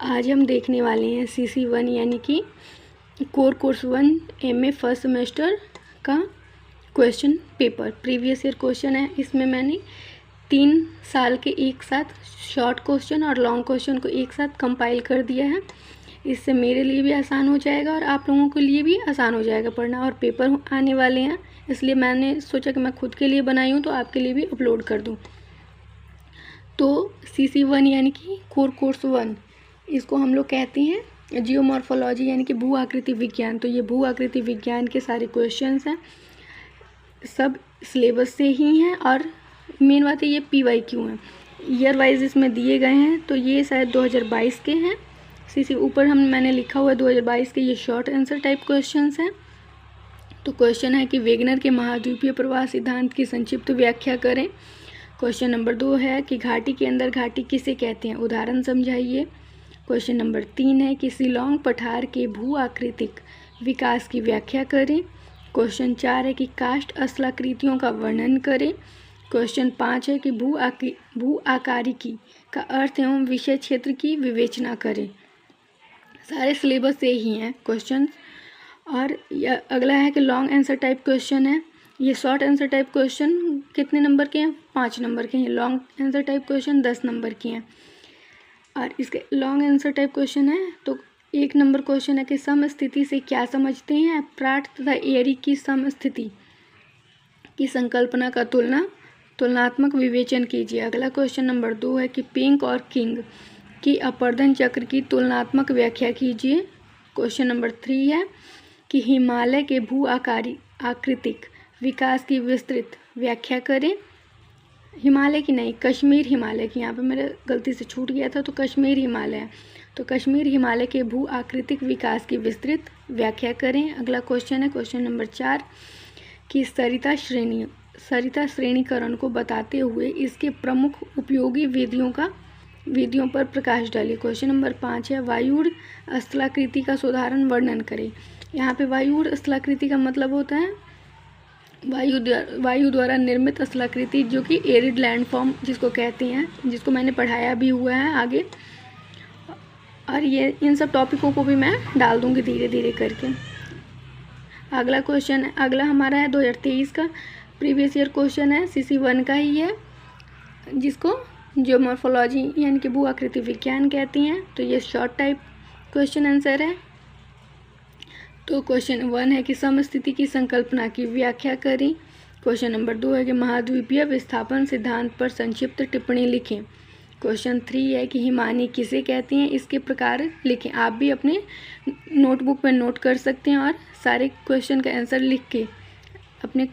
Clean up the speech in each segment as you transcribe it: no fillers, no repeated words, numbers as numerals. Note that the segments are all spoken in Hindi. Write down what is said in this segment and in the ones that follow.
आज हम देखने वाले हैं CC1 यानी कि core course 1 MA first semester का question paper. Previous year question है। इसमें मैंने 3 साल के एक साथ शॉर्ट क्वेश्चन और लॉन्ग क्वेश्चन को एक साथ कंपाइल कर दिया है। इससे मेरे लिए भी आसान हो जाएगा और आप लोगों के लिए भी आसान हो जाएगा पढ़ना। और पेपर आने वाले हैं, इसलिए मैंने सोचा कि मैं खुद के लिए बनाई हूँ तो आपके लिए भी अपलोड कर दूँ। तो CC1 यानी कि कोर कोर्स 1, इसको हम लोग कहते हैं जियोमॉर्फोलॉजी यानी कि भू आकृति विज्ञान। तो ये भू आकृति विज्ञान के सारे क्वेश्चंस हैं, सब सिलेबस से ही हैं और मेन बात है ये PYQ हैं, ईयर वाइज इसमें दिए गए हैं। तो ये शायद 2022 के हैं। ऊपर मैंने लिखा हुआ है 2022 के। ये शॉर्ट आंसर टाइप क्वेश्चंस हैं। तो क्वेश्चन है कि वेगनर के महाद्वीपीय प्रवाह सिद्धांत की संक्षिप्त व्याख्या करें। क्वेश्चन नंबर 2 है कि घाटी के अंदर घाटी किसे कहते हैं, उदाहरण समझाइए। क्वेश्चन नंबर 3 है कि शिलोंग पठार के भू आकृतिक विकास की व्याख्या करें। क्वेश्चन 4 है कि काष्ठ स्थलाकृतियों का वर्णन करें। क्वेश्चन 5 है कि भू आकारिकी का अर्थ एवं विषय क्षेत्र की विवेचना करें। सारे सिलेबस से ही हैं क्वेश्चन। और अगला है कि लॉन्ग आंसर टाइप क्वेश्चन है। ये शॉर्ट आंसर टाइप क्वेश्चन कितने नंबर के हैं, 5 नंबर के हैं। Long answer type question 10 number के हैं। और इसके लॉन्ग आंसर टाइप क्वेश्चन है तो 1 नंबर क्वेश्चन है कि समस्थिति से क्या समझते हैं। प्राट तथा एरी की समस्थिति की संकल्पना का तुलनात्मक विवेचन कीजिए। अगला क्वेश्चन नंबर 2 है कि पिंक और किंग की अपर्दन चक्र की तुलनात्मक व्याख्या कीजिए। क्वेश्चन नंबर 3 है कि हिमालय के भू आकृतिक विकास की विस्तृत व्याख्या करें। हिमालय की नहीं, कश्मीर हिमालय की, यहाँ पे मेरे गलती से छूट गया था, तो कश्मीर हिमालय है। तो कश्मीर हिमालय के भू आकृतिक विकास की विस्तृत व्याख्या करें। अगला क्वेश्चन है क्वेश्चन नंबर 4 कि सरिता श्रेणीकरण को बताते हुए इसके प्रमुख उपयोगी विधियों पर प्रकाश डालिए। क्वेश्चन नंबर 5 है वायुड़ स्थलाकृति का साधारण वर्णन करें। यहाँ पे वायुड़ स्थलाकृति का मतलब होता है वायु द्वारा निर्मित स्थलाकृति, जो कि एरिड लैंडफॉर्म जिसको कहते हैं, जिसको मैंने पढ़ाया भी हुआ है आगे। और ये इन सब टॉपिकों को भी मैं डाल दूँगी धीरे धीरे करके। अगला क्वेश्चन है, अगला हमारा है 2023 का प्रीवियस ईयर क्वेश्चन है, CC1 का ही है, जिसको जियोमॉर्फोलॉजी यानी कि भू आकृति विज्ञान कहती हैं। तो ये शॉर्ट टाइप क्वेश्चन आंसर है। तो क्वेश्चन 1 है कि समस्थिति की संकल्पना की व्याख्या करें। क्वेश्चन नंबर 2 है कि महाद्वीपीय विस्थापन सिद्धांत पर संक्षिप्त टिप्पणी लिखें। क्वेश्चन 3 है कि हिमानी किसे कहते हैं, इसके प्रकार लिखें। आप भी अपने नोटबुक पर नोट कर सकते हैं और सारे क्वेश्चन का आंसर लिख के अपने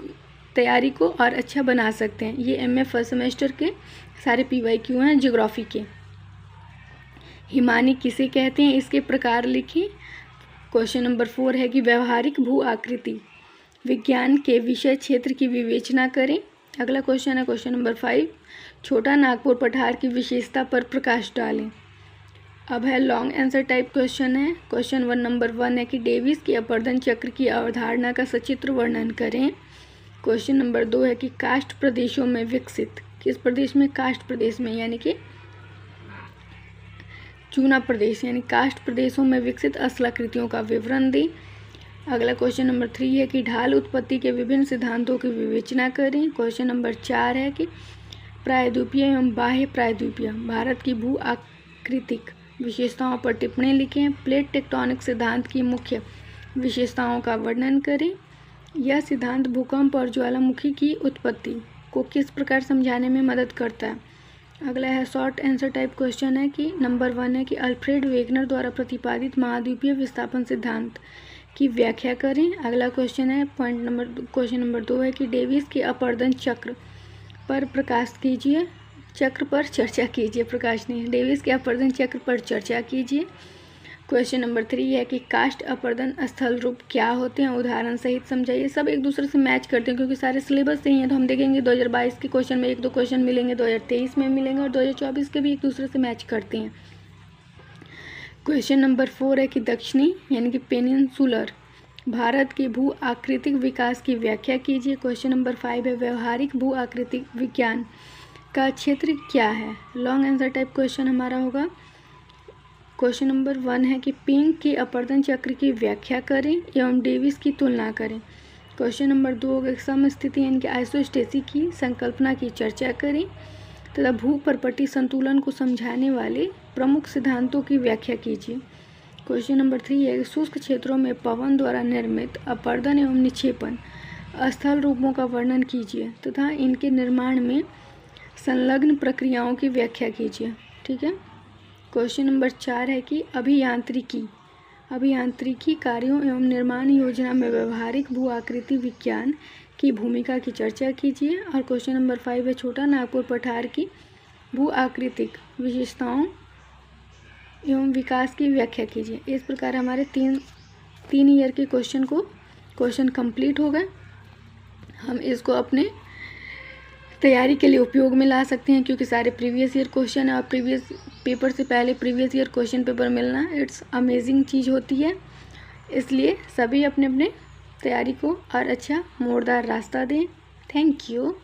तैयारी को और अच्छा बना सकते हैं। ये MA फर्स्ट सेमेस्टर के सारे PYQ हैं ज्योग्राफी के। हिमानी किसे कहते हैं, इसके प्रकार लिखें। क्वेश्चन नंबर 4 है कि व्यवहारिक भू आकृति विज्ञान के विषय क्षेत्र की विवेचना करें। अगला क्वेश्चन है क्वेश्चन नंबर 5 छोटा नागपुर पठार की विशेषता पर प्रकाश डालें। अब है लॉन्ग आंसर टाइप क्वेश्चन है। क्वेश्चन नंबर 1 है कि डेविस की अपर्दन चक्र की अवधारणा का सचित्र वर्णन करें। क्वेश्चन नंबर 2 है कि काष्ठ प्रदेशों में विकसित, किस प्रदेश में, काष्ठ प्रदेश में यानी कि चूना प्रदेश, यानी काष्ठ प्रदेशों में विकसित स्थलाकृतियों का विवरण दें। अगला क्वेश्चन नंबर 3 है कि ढाल उत्पत्ति के विभिन्न सिद्धांतों की विवेचना करें। क्वेश्चन नंबर 4 है कि प्रायद्वीपीय एवं बाह्य प्रायद्वीपीय भारत की भू आकृतिक विशेषताओं पर टिप्पणी लिखें। प्लेट टेक्टोनिक सिद्धांत की मुख्य विशेषताओं का वर्णन करें। यह सिद्धांत भूकंप और ज्वालामुखी की उत्पत्ति को किस प्रकार समझाने में मदद करता है। अगला है शॉर्ट आंसर टाइप क्वेश्चन है कि नंबर 1 है कि अल्फ्रेड वेगनर द्वारा प्रतिपादित महाद्वीपीय विस्थापन सिद्धांत की व्याख्या करें। अगला क्वेश्चन है क्वेश्चन नंबर 2 है कि डेविस के अपर्दन चक्र पर प्रकाश कीजिए, चक्र पर चर्चा कीजिए, प्रकाश नहीं, डेविस के अपर्दन चक्र पर चर्चा कीजिए। क्वेश्चन नंबर 3 है कि काष्ठ अपर्दन स्थल रूप क्या होते हैं, उदाहरण सहित समझाइए। सब एक दूसरे से मैच करते हैं क्योंकि सारे सिलेबस से ही हैं। तो हम देखेंगे 2022 के क्वेश्चन में 1-2 क्वेश्चन मिलेंगे, 2023 में मिलेंगे और 2024 के भी एक दूसरे से मैच करते हैं। क्वेश्चन नंबर 4 है कि दक्षिणी यानी कि पेनिनसुलर भारत के भू आकृतिक विकास की व्याख्या कीजिए। क्वेश्चन नंबर 5 है व्यवहारिक भू आकृतिक विज्ञान का क्षेत्र क्या है। लॉन्ग आंसर टाइप क्वेश्चन हमारा होगा। क्वेश्चन नंबर 1 है कि पिंक के अपवर्तन चक्र की व्याख्या करें एवं डेविस की तुलना करें। क्वेश्चन नंबर 2 होगा समस्थिति यानी कि आइसोस्टेसी की संकल्पना की चर्चा करें तथा भूपर्पटी संतुलन को समझाने वाले प्रमुख सिद्धांतों की व्याख्या कीजिए। क्वेश्चन नंबर 3 है शुष्क क्षेत्रों में पवन द्वारा निर्मित अपवर्तन एवं निक्षेपण स्थल रूपों का वर्णन कीजिए तथा इनके निर्माण में संलग्न प्रक्रियाओं की व्याख्या कीजिए। ठीक है। क्वेश्चन नंबर 4 है कि अभियांत्रिकी कार्यों एवं निर्माण योजना में व्यवहारिक भू आकृति विज्ञान की भूमिका की चर्चा कीजिए। और क्वेश्चन नंबर 5 है छोटा नागपुर पठार की भू आकृतिक विशेषताओं एवं विकास की व्याख्या कीजिए। इस प्रकार हमारे तीन ईयर के क्वेश्चन कंप्लीट हो गए। हम इसको अपने तैयारी के लिए उपयोग में ला सकते हैं क्योंकि सारे प्रीवियस ईयर क्वेश्चन है और प्रीवियस पेपर से पहले प्रीवियस ईयर क्वेश्चन पेपर मिलना इट्स अमेजिंग चीज़ होती है। इसलिए सभी अपने अपने तैयारी को और अच्छा मोड़दार रास्ता दें। Thank you.